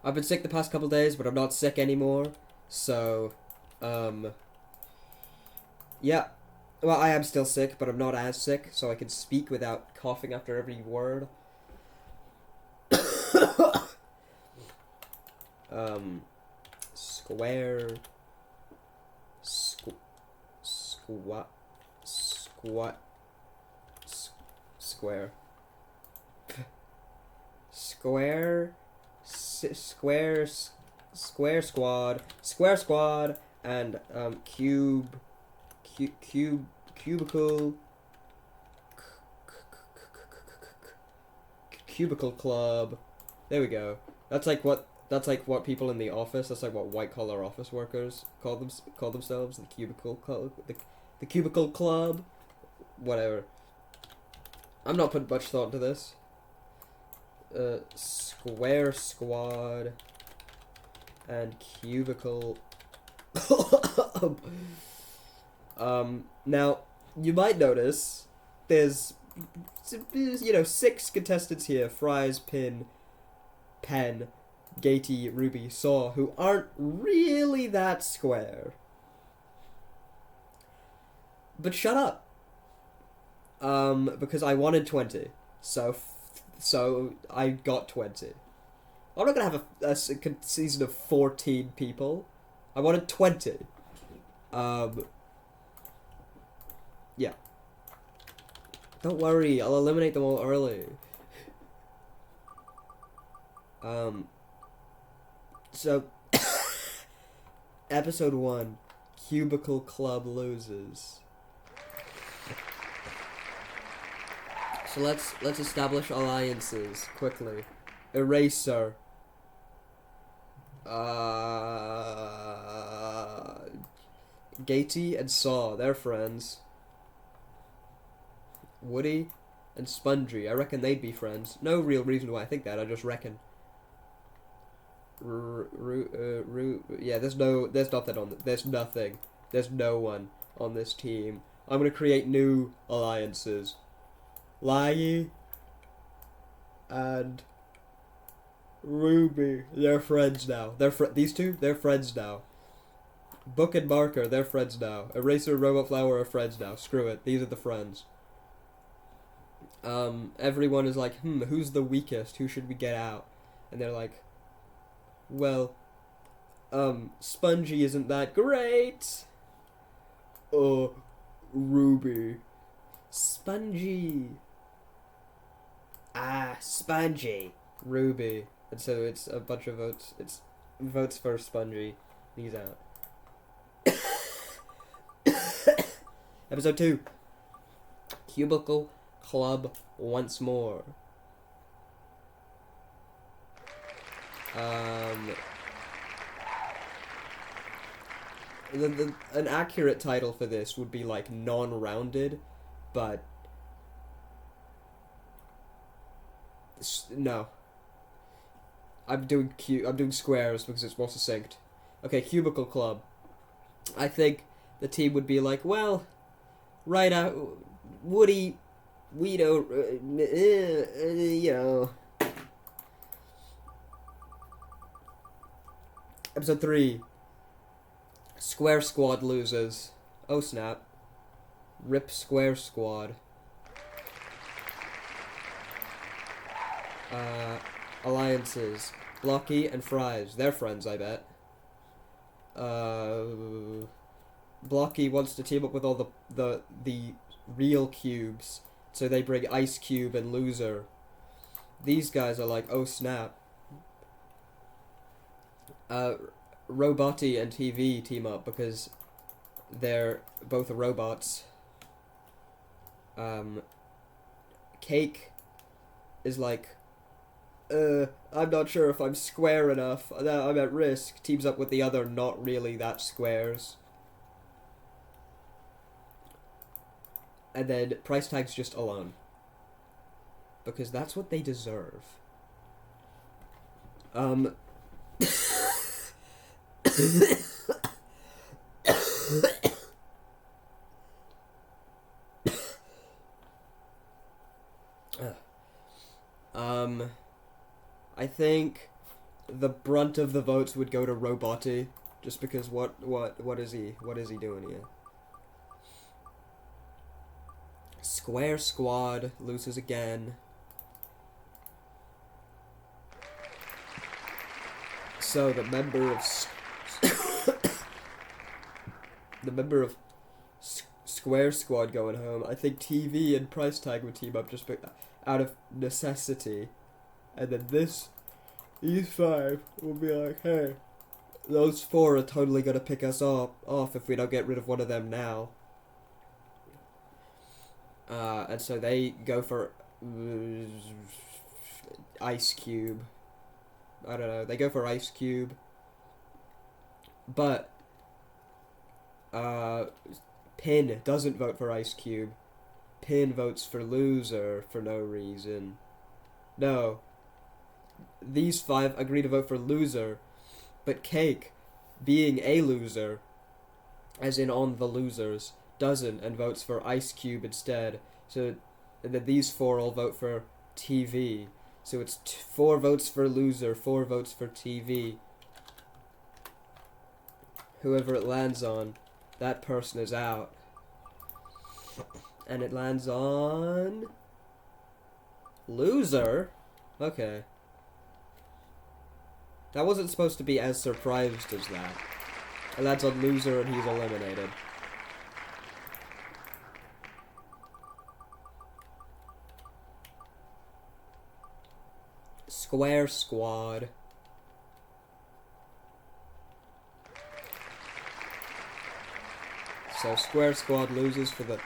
I've been sick the past couple days, but I'm not sick anymore. So, yeah. Well, I am still sick, but I'm not as sick, so I can speak without coughing after every word. Square. Squat. Square. Square squad, and cubicle club. There we go. That's like what people in the office. That's like what white collar office workers call themselves. The cubicle club. The cubicle club. Whatever. I'm not putting much thought into this. Square squad and cubicle. Now you might notice there's 6 contestants here: Fries, Pin, Pen, Gatey, Ruby, Saw, who aren't really that square. But shut up. Because I wanted 20, so I got 20. I'm not gonna have a season of 14 people. I wanted 20. Yeah. Don't worry, I'll eliminate them all early. So, episode 1, Cubicle Club loses. So let's establish alliances quickly. Eraser. Gatey and Saw, they're friends. Woody and Spongy, I reckon they'd be friends. No real reason why I think that, I just reckon. Yeah, there's nothing. There's no one on this team. I'm gonna create new alliances. Lai and Ruby, they're friends now. These two, they're friends now. Book and Marker, they're friends now. Eraser and Robot Flower are friends now. Screw it, these are the friends. Everyone is like, who's the weakest? Who should we get out? And they're like, well, Spongy isn't that great. Ruby. Spongy. Spongy. Ruby. And so it's a bunch of votes. It's votes for Spongy. He's out. Episode 2. Cubicle Club once more. An accurate title for this would be like non-rounded, but no. I'm doing squares because it's more succinct. Okay, Cubicle Club. I think the team would be like, well, right out, Woody, we don't, Episode 3. Square Squad loses. Oh snap. Rip Square Squad. Alliances. Blocky and Fries. They're friends, I bet. Blocky wants to team up with all the real cubes. So they bring Ice Cube and Loser. These guys are like, oh snap. Roboty and TV team up because they're both robots. Cake is like, I'm not sure if I'm square enough. I'm at risk. Teams up with the other not really that squares. And then Price Tag's just alone. Because that's what they deserve. I think the brunt of the votes would go to Roboty, just because what is he doing here? Square Squad loses again. So the member of Square Squad going home. I think TV and Price Tag would team up just out of necessity, and then these 5 will be like, hey, those 4 are totally gonna pick us off if we don't get rid of one of them now. And so they go for Ice Cube. I don't know. They go for Ice Cube, but Pin doesn't vote for Ice Cube. Pin votes for Loser for no reason. No. These 5 agree to vote for Loser, but Cake, being a loser, as in on the losers, doesn't and votes for Ice Cube instead. So and then these 4 all vote for TV. So it's 4 votes for Loser, 4 votes for TV. Whoever it lands on, that person is out. And it lands on Loser? Okay. That wasn't supposed to be as surprised as that. It lands on Loser and he's eliminated. Square Squad. So Square Squad loses for the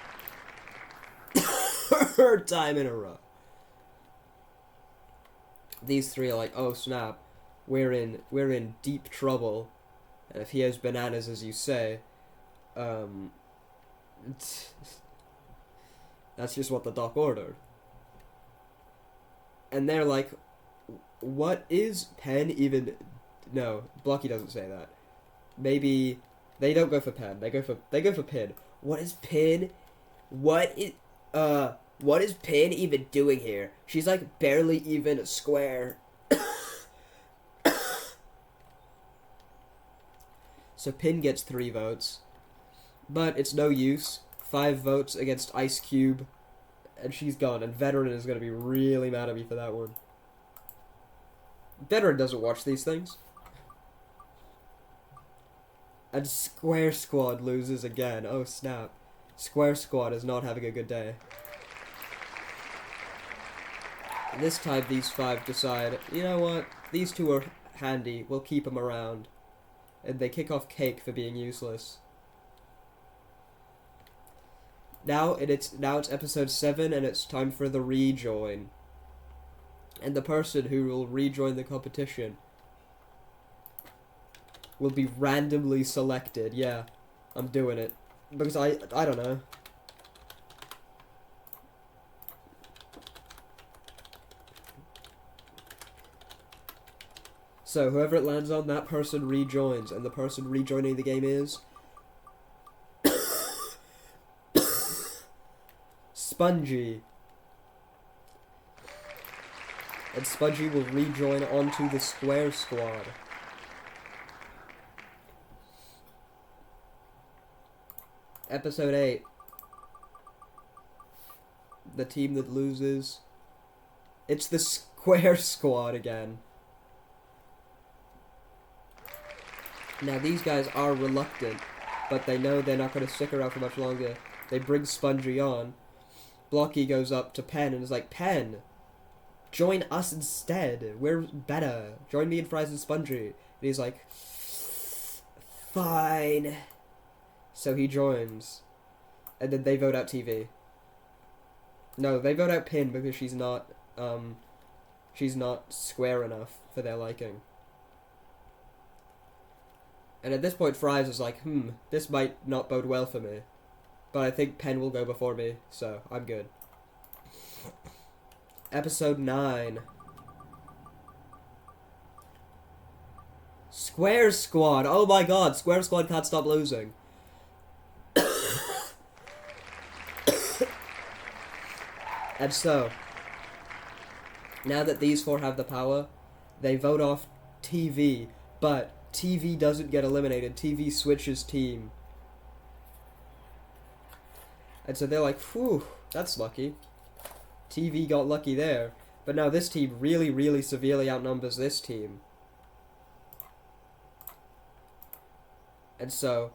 3rd time in a row. These 3 are like, oh snap, we're in deep trouble, and if he has bananas as you say, that's just what the doc ordered. And they're like, what is Pen even? No, Blocky doesn't say that. Maybe they don't go for Pen. They go for Pin. What is Pin? What is Pin even doing here? She's like barely even a square. So Pin gets 3 votes, but it's no use. 5 votes against Ice Cube, and she's gone. And Veteran is gonna be really mad at me for that one. Veteran doesn't watch these things. And Square Squad loses again. Oh snap. Square Squad is not having a good day. And this time these 5 decide, you know what, these 2 are handy, we'll keep them around. And they kick off Cake for being useless. Now it's episode 7 and it's time for the rejoin. And the person who will rejoin the competition will be randomly selected. Yeah, I'm doing it. Because I don't know. So whoever it lands on, that person rejoins. And the person rejoining the game is Spongy. And Spongy will rejoin onto the Square Squad. Episode 8. The team that loses. It's the Square Squad again. Now these guys are reluctant, but they know they're not going to stick around for much longer. They bring Spongy on. Blocky goes up to Pen and is like, Pen, join us instead. We're better. Join me and Fries and Spongy. And he's like, fine. So he joins. And then they vote out TV. No, they vote out Pin because she's not square enough for their liking. And at this point, Fries is like, this might not bode well for me. But I think Pen will go before me, so I'm good. Episode 9. Square Squad! Oh my god, Square Squad can't stop losing. And so, now that these 4 have the power, they vote off TV, but TV doesn't get eliminated. TV switches team. And so they're like, whew, that's lucky. TV got lucky there. But now this team really, really severely outnumbers this team. And so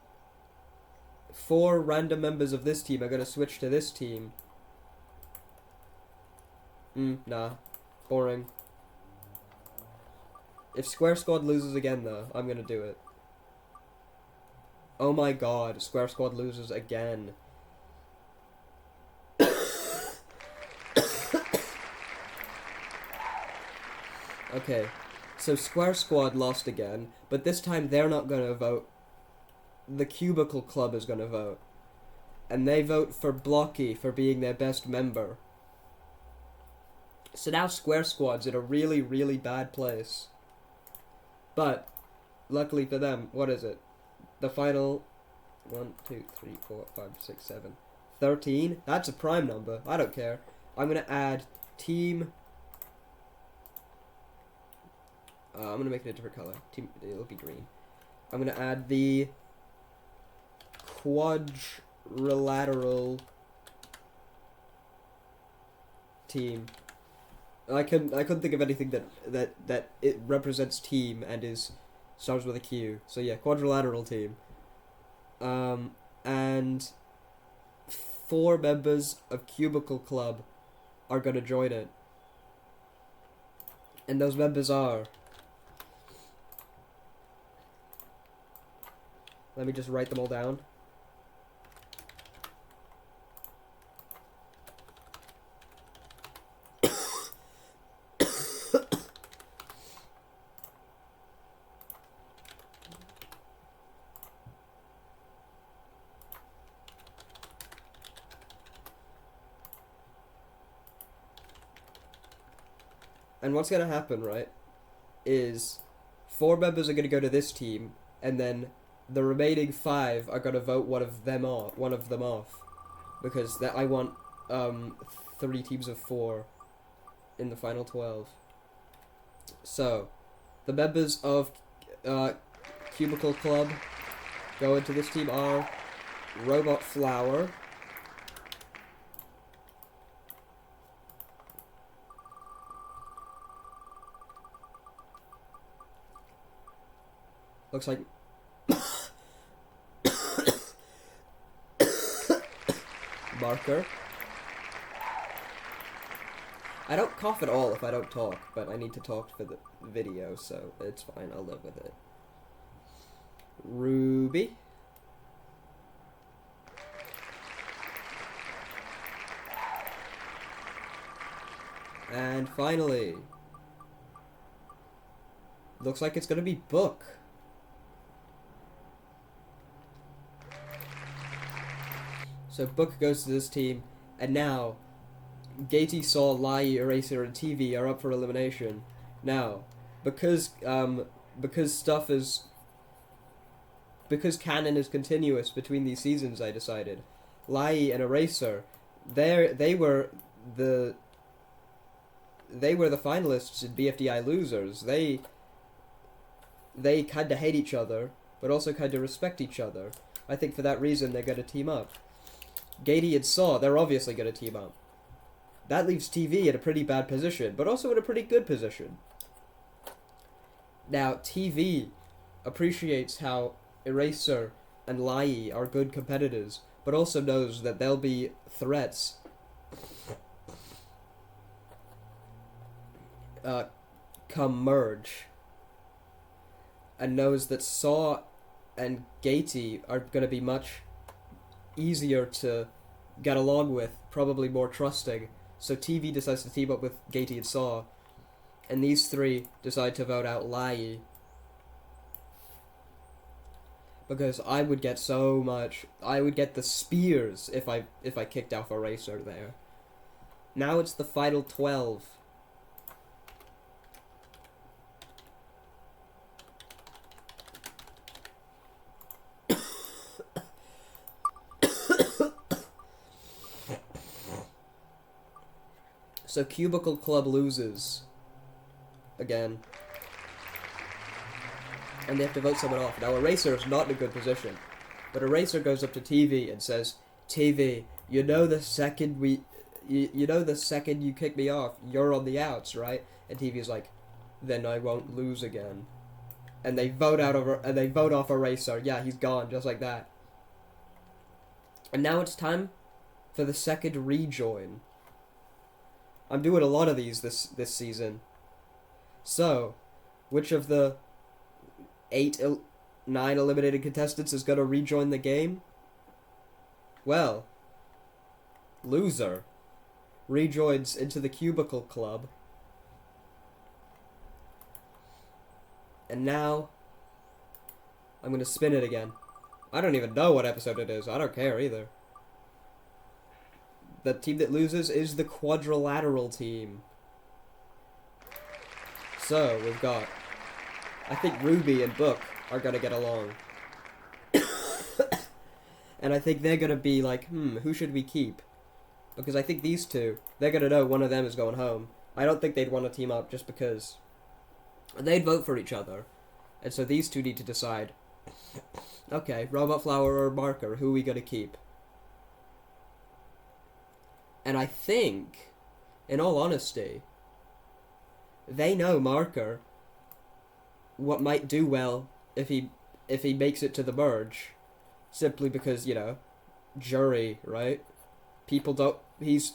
4 random members of this team are going to switch to this team. Nah. Boring. If Square Squad loses again, though, I'm going to do it. Oh my god, Square Squad loses again. Okay, so Square Squad lost again, but this time they're not going to vote. The Cubicle Club is going to vote. And they vote for Blocky for being their best member. So now Square Squad's in a really, really bad place. But, luckily for them, what is it? The final 1, 2, 3, 4, 5, 6, 7, 13? That's a prime number. I don't care. I'm going to add team... I'm going to make it a different color. It'll be green. I'm going to add the quadrilateral team. I couldn't think of anything that it represents team and starts with a Q. So yeah, quadrilateral team. And 4 members of Cubicle Club are going to join it. And those members are... Let me just write them all down. And what's going to happen, right, is 4 members are going to go to this team, and then the remaining 5 are going to vote one of them off. Because I want 3 teams of 4 in the final 12. So, the members of Cubicle Club go into this team are Robot Flower, looks like Marker. I don't cough at all if I don't talk, but I need to talk for the video, so it's fine, I'll live with it. Ruby. And finally, looks like it's gonna be Book. So Book goes to this team, and now Gatey, Saw, Lai, Eraser, and TV are up for elimination. Now, because canon is continuous between these seasons, I decided Lai and Eraser, they were the finalists in BFDI losers. They kind of hate each other, but also kind of respect each other. I think for that reason they're going to team up. Gatey and Saw, they're obviously going to team up. That leaves TV in a pretty bad position, but also in a pretty good position. Now, TV appreciates how Eraser and Lai are good competitors, but also knows that they'll be threats come merge. And knows that Saw and Gatey are going to be much easier to get along with, probably more trusting. So TV decides to team up with Gatey and Saw, and these 3 decide to vote out Lai. Because I would get so much, I would get the spears if I kicked off Eraser there. Now it's the final 12. So Cubicle Club loses. Again. and they have to vote someone off. Now, Eraser is not in a good position, but Eraser goes up to TV and says, TV, you know the second you kick me off, you're on the outs, right? And TV's like, then I won't lose again. And they vote off Eraser. Yeah, he's gone, just like that. And now it's time for the second rejoin. I'm doing a lot of these this season. So, which of the 9 eliminated contestants is going to rejoin the game? Well, loser rejoins into the cubicle club. And now, I'm going to spin it again. I don't even know what episode it is. I don't care either. The team that loses is the quadrilateral team. So, we've got... I think Ruby and Book are going to get along. And I think they're going to be like, who should we keep? Because I think these two, they're going to know one of them is going home. I don't think they'd want to team up just because they'd vote for each other. And so these two need to decide, okay, Robot Flower or Marker, who are we going to keep? And I think, in all honesty, they know Marker what might do well if he makes it to the merge, simply because, you know, jury, right? People don't. He's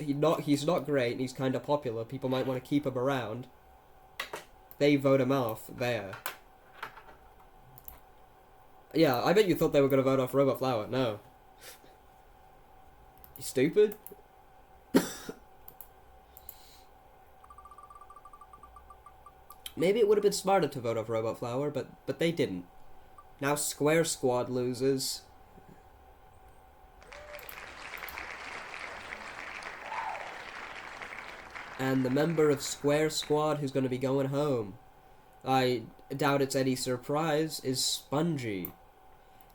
not great. And he's kind of popular. People might want to keep him around. They vote him off there. Yeah, I bet you thought they were gonna vote off Robot Flower. No. You stupid? Maybe it would have been smarter to vote off Robot Flower, but they didn't. Now Square Squad loses. And the member of Square Squad who's going to be going home, I doubt it's any surprise, is Spongy.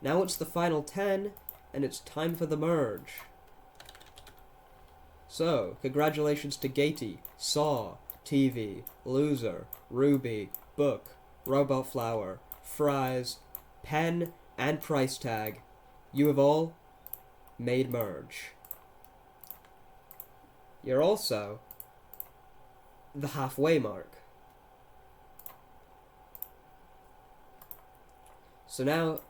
Now it's the final 10, and it's time for the merge. So, congratulations to Gatey, Saw, TV, Loser, Ruby, Book, Robot Flower, Fries, Pen, and Price Tag. You have all made merge. You're also the halfway mark. So now,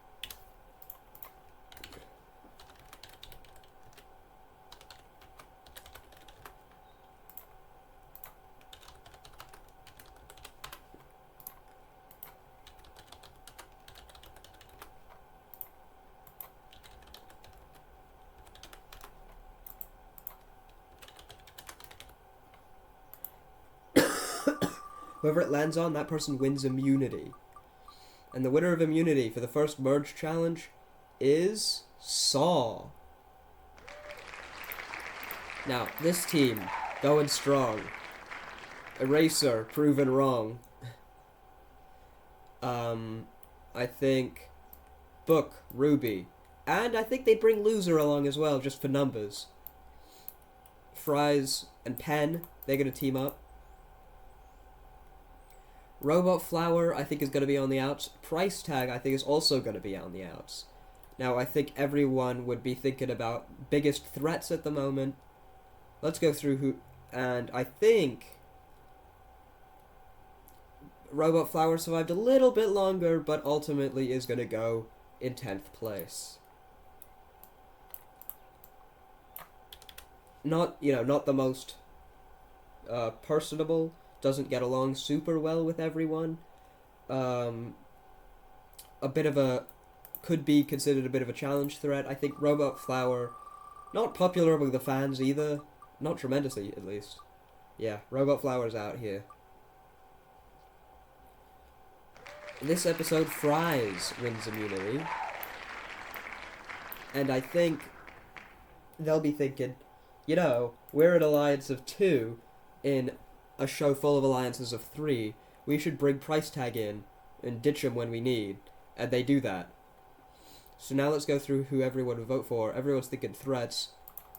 whoever it lands on, that person wins immunity. And the winner of immunity for the first merge challenge is Saw. Now, this team, going strong. Eraser, proven wrong. I think Book, Ruby, and I think they bring Loser along as well, just for numbers. Fries and Pen, they're going to team up. Robot Flower, I think, is going to be on the outs. Price Tag, I think, is also going to be on the outs. Now, I think everyone would be thinking about biggest threats at the moment. Let's go through who... And I think Robot Flower survived a little bit longer, but ultimately is going to go in 10th place. Not the most personable, doesn't get along super well with everyone. A bit of a... could be considered a bit of a challenge threat. I think Robot Flower, not popular among the fans either. Not tremendously, at least. Yeah, Robot Flower's out here. In this episode, Fries wins immunity. And I think they'll be thinking, you know, we're an alliance of 2 in a show full of alliances of 3. We should bring Price Tag in and ditch him when we need. And they do that. So now let's go through who everyone would vote for. Everyone's thinking threats.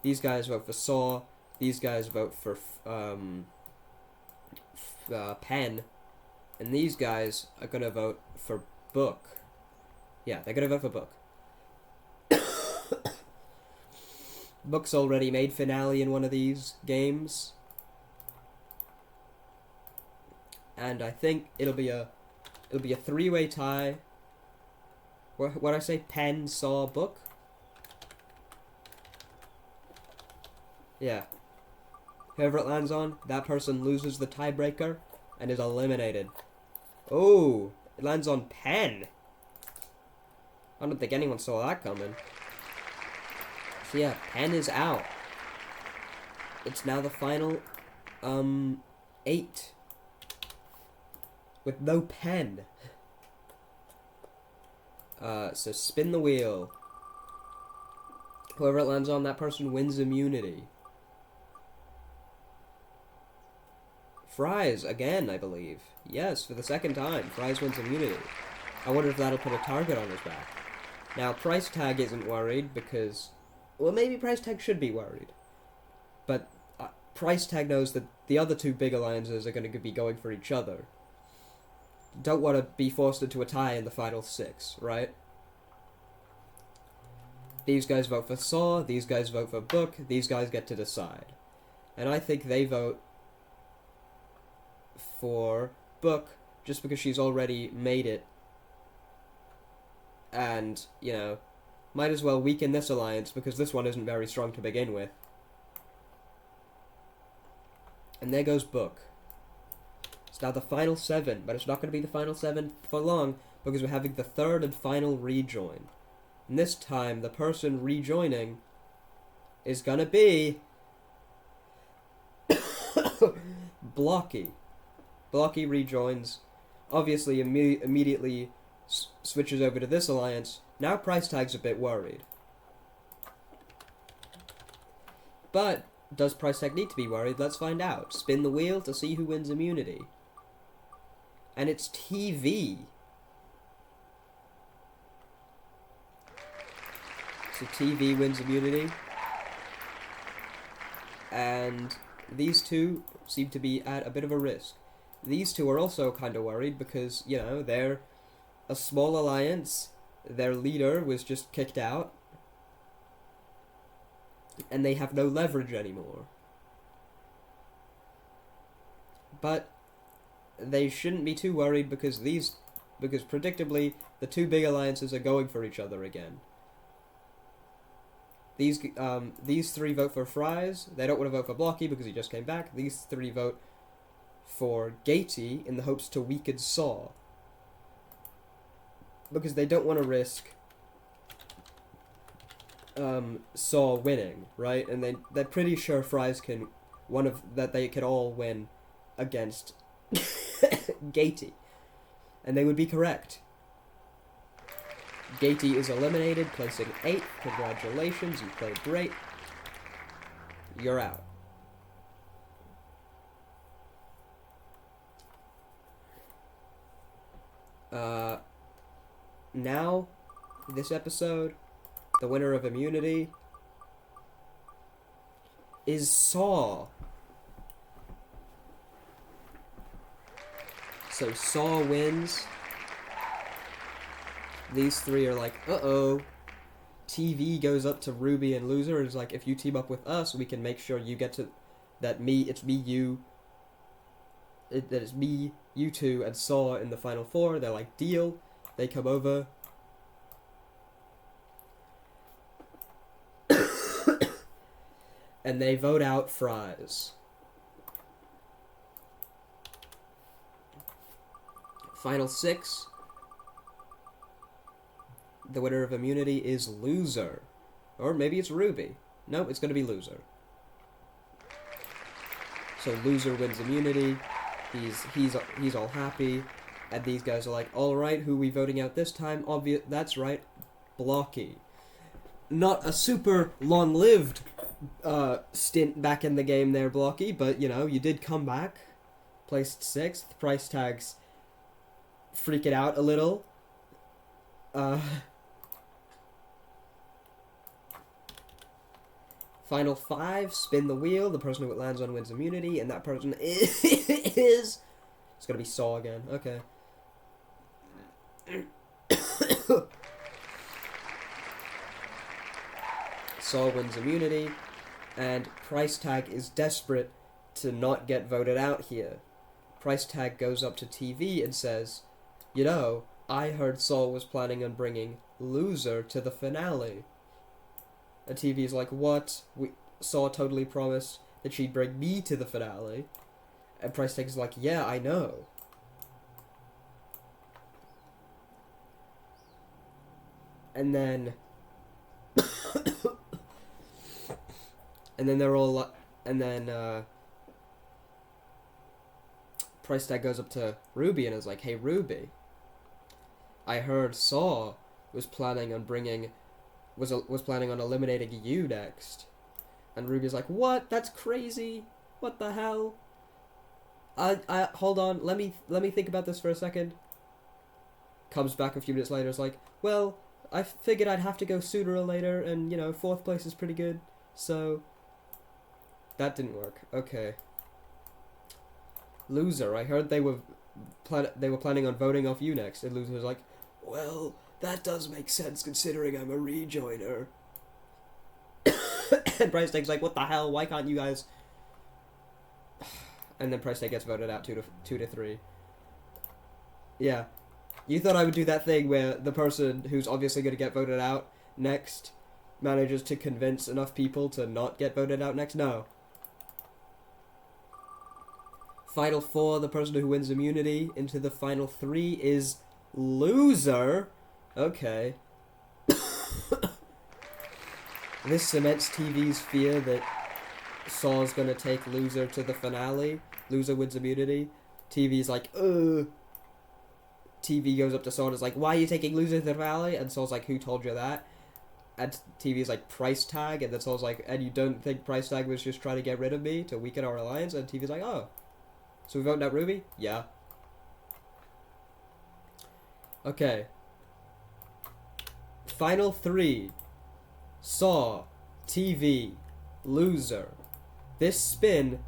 These guys vote for Saw. These guys vote for Pen. And these guys are going to vote for Book. Yeah, they're gonna vote for Book. Book's already made finale in one of these games. And I think it'll be a three-way tie. What I say? Pen, saw, book? Yeah. Whoever it lands on, that person loses the tiebreaker and is eliminated. Oh, it lands on pen. I don't think anyone saw that coming. So yeah, pen is out. It's now the final 8. With no pen. So spin the wheel. Whoever it lands on, that person wins immunity. Fries, again, I believe. Yes, for the second time, Fries wins immunity. I wonder if that'll put a target on his back. Now, Price Tag isn't worried because... Well, maybe Price Tag should be worried. But Price Tag knows that the other two big alliances are going to be going for each other. Don't want to be forced into a tie in the final 6, right? These guys vote for Saw, these guys vote for Book, these guys get to decide. And I think they vote for Book just because she's already made it. And, you know, might as well weaken this alliance because this one isn't very strong to begin with. And there goes Book. It's now the final 7, but it's not going to be the final 7 for long because we're having the third and final rejoin. And this time, the person rejoining is going to be Blocky. Blocky rejoins, obviously immediately switches over to this alliance. Now Price Tag's a bit worried. But does Price Tag need to be worried? Let's find out. Spin the wheel to see who wins immunity. And it's TV. So TV wins immunity. And these two seem to be at a bit of a risk. These two are also kind of worried because, you know, they're a small alliance. Their leader was just kicked out. And they have no leverage anymore. But they shouldn't be too worried because predictably the two big alliances are going for each other again. These three vote for Fries. They don't want to vote for Blocky because he just came back. These three vote for Gatey in the hopes to weaken Saw. Because they don't want to risk Saw winning, right? And they're pretty sure Fries can they could all win against Gatey. And they would be correct. Gatey is eliminated, placing 8th. Congratulations, you played great. You're out. Now, this episode, the winner of immunity is Saw. So Saw wins. These three are like, uh-oh. TV goes up to Ruby and Loser and is like, if you team up with us, we can make sure you get to... That it's me, you... That it's me, you two, and Saw in the final 4. They're like, deal. They come over. And they vote out Fries. Final 6. The winner of immunity is Loser. Or maybe it's Ruby. No, it's going to be Loser. So Loser wins immunity. He's all happy. And these guys are like, alright, who are we voting out this time? That's right, Blocky. Not a super long-lived stint back in the game there, Blocky, but, you know, you did come back. Placed 6th. Price Tags freak it out a little. Final 5, spin the wheel. The person who it lands on wins immunity, and that person is... It's gonna be Saw again. Okay. Saw wins immunity, and Price Tag is desperate to not get voted out here. Price Tag goes up to TV and says, "You know, I heard Saul was planning on bringing Loser to the finale." And TV's like, "What? Saul totally promised that she'd bring me to the finale." And Price Tag is like, "Yeah, I know." And then... and then they're all... and then, Price Tag goes up to Ruby and is like, "Hey, Ruby, I heard Saw was planning on bringing... was planning on eliminating you next." And Ruby's like, "What? That's crazy. What the hell? I hold on, let me think about this for a second." Comes back a few minutes later, is like, "Well, I figured I'd have to go sooner or later, and, you know, 4th place is pretty good, so..." That didn't work. Okay. Loser, I heard they were planning on voting off you next. And Loser was like, "Well, that does make sense considering I'm a rejoiner." And Price Tag's like, "What the hell? Why can't you guys..." And then Price Tag gets voted out 2 to 3. Yeah. You thought I would do that thing where the person who's obviously going to get voted out next manages to convince enough people to not get voted out next? No. Final 4, the person who wins immunity into the final 3 is Loser. Okay. This cements TV's fear that Saw's gonna take Loser to the finale. Loser wins immunity. TV's like, ugh. TV goes up to Saw and is like, "Why are you taking Loser to the finale?" And Saw's like, "Who told you that?" And TV's like, "Price Tag." And then Saw's like, "And you don't think Price Tag was just trying to get rid of me to weaken our alliance?" And TV's like, "Oh. So we voting out Ruby?" "Yeah." Okay. Final 3. Saw, TV, Loser. This spin,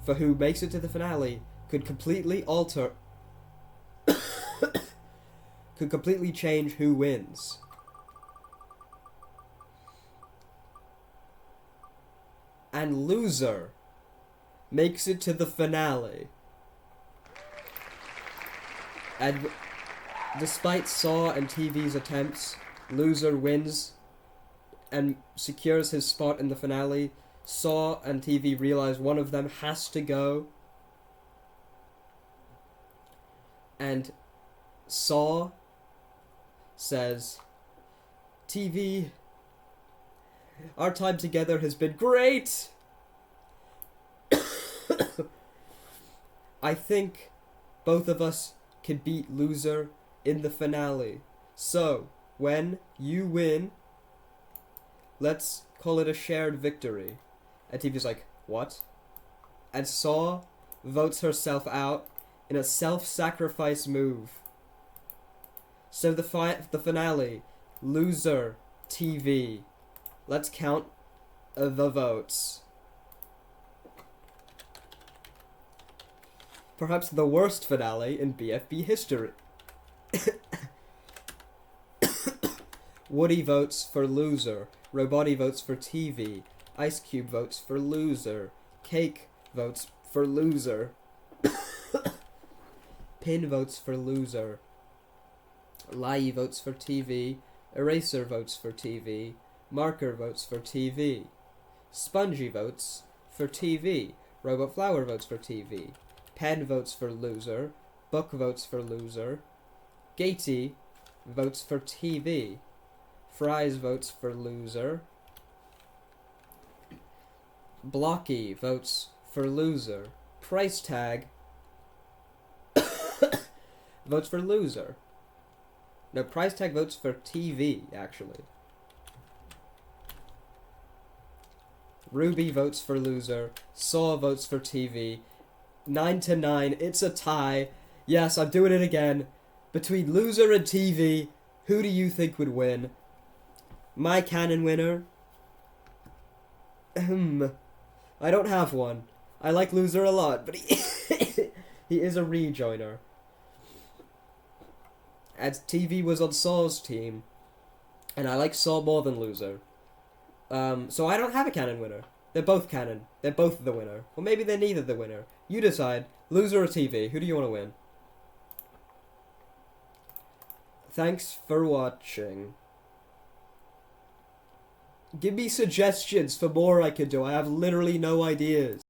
for who makes it to the finale, could completely alter... could completely change who wins. And Loser makes it to the finale. And despite Saw and TV's attempts, Loser wins and secures his spot in the finale. Saw and TV realize one of them has to go. And Saw says, "TV, our time together has been great. I think both of us can beat Loser in the finale. So, when you win, let's call it a shared victory." And TV's like, "What?" And Saw votes herself out in a self-sacrifice move. So the finale, Loser, TV. Let's count the votes. Perhaps the worst finale in BFB history. Woody votes for Loser. Roboti votes for TV. Ice Cube votes for Loser. Cake votes for Loser. Pin votes for Loser. Lai votes for TV. Eraser votes for TV. Marker votes for TV. Spongy votes for TV. Robot Flower votes for TV. Pen votes for Loser. Book votes for Loser. Gatey votes for TV. Fries votes for Loser. Blocky votes for Loser. Price Tag votes for Loser. No, Price Tag votes for TV, actually. Ruby votes for Loser. Saw votes for TV. 9-9, it's a tie. Yes, I'm doing it again. Between Loser and TV, who do you think would win? My canon winner? I don't have one. I like Loser a lot, but he is a rejoiner. and TV was on Saw's team, and I like Saw more than Loser. So I don't have a canon winner. They're both canon. They're both the winner. Or maybe they're neither the winner. You decide. Loser or TV? Who do you want to win? Thanks for watching. Give me suggestions for more I could do. I have literally no ideas.